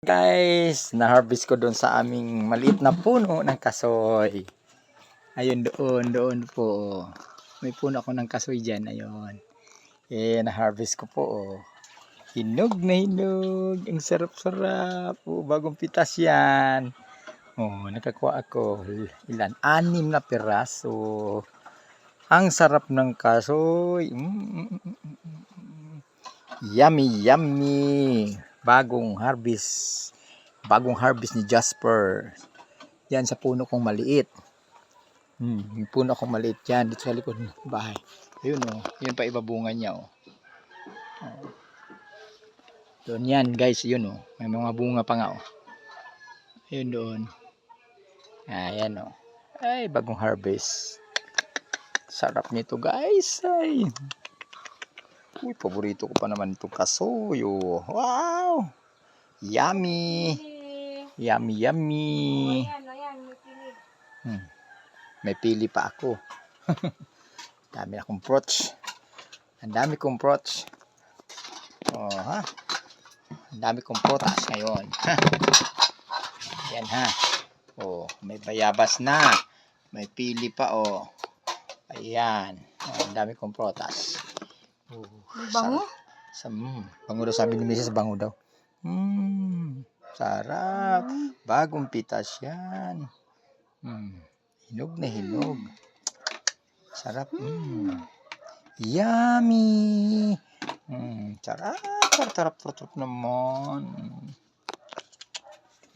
Guys, na-harvest ko doon sa aming maliit na puno ng kasoy. Ayun doon po. May puno ako ng kasoy dyan, ayun. Na-harvest ko po. Hinog na hinog. Ang sarap-sarap. Bagong pitas yan. Nakakuha ako. Ilan? 6 na piraso. Ang sarap ng kasoy. Yummy, yummy. Bagong harvest ni Jasper. Yan sa puno kong maliit. Yung puno kong maliit yan dito sa likod ng bahay. Ayun yun pa ibabunga niya Doon yan guys, yun may mga bunga pa nga Ayun doon. Ayan Ay, bagong harvest. Sarap nito guys. Ay. Uy, paborito ko pa naman itong kasoy. Wow! Yummy! Yummy, yummy! May pili pa ako. Dami akong fruits. Ang dami kong fruits. Ang dami kong prutas ngayon. Yan may bayabas na. May pili pa Ayan. Ang dami kong prutas. Bango? Bango daw, sabi ni Mrs. bango daw. Sarap. Bagong pitas yan. Hinog na hinog. Sarap. Yummy. Sarap. Sarap naman.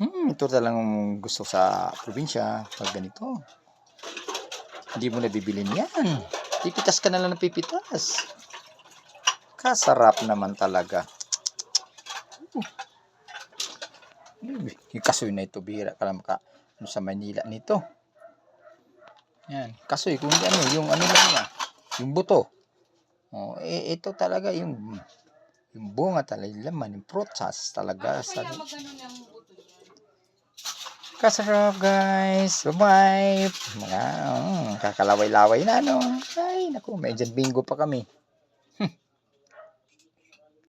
Ito talagang gusto sa probinsya pag ganito. Hindi mo na bibilin yan. Pipitas ka na lang ng pipitas. Kasarap naman talaga. Yung kasoy na ito, bihira ka lang sa Manila nito. Yan, kasoy, kung yung lang niya, yung buto. Ito talaga yung bunga talaga, yung laman, yung prutas talaga. Kasarap guys. Bye-bye. Kakalaway-laway na Ay, naku, may dyan bingo pa kami.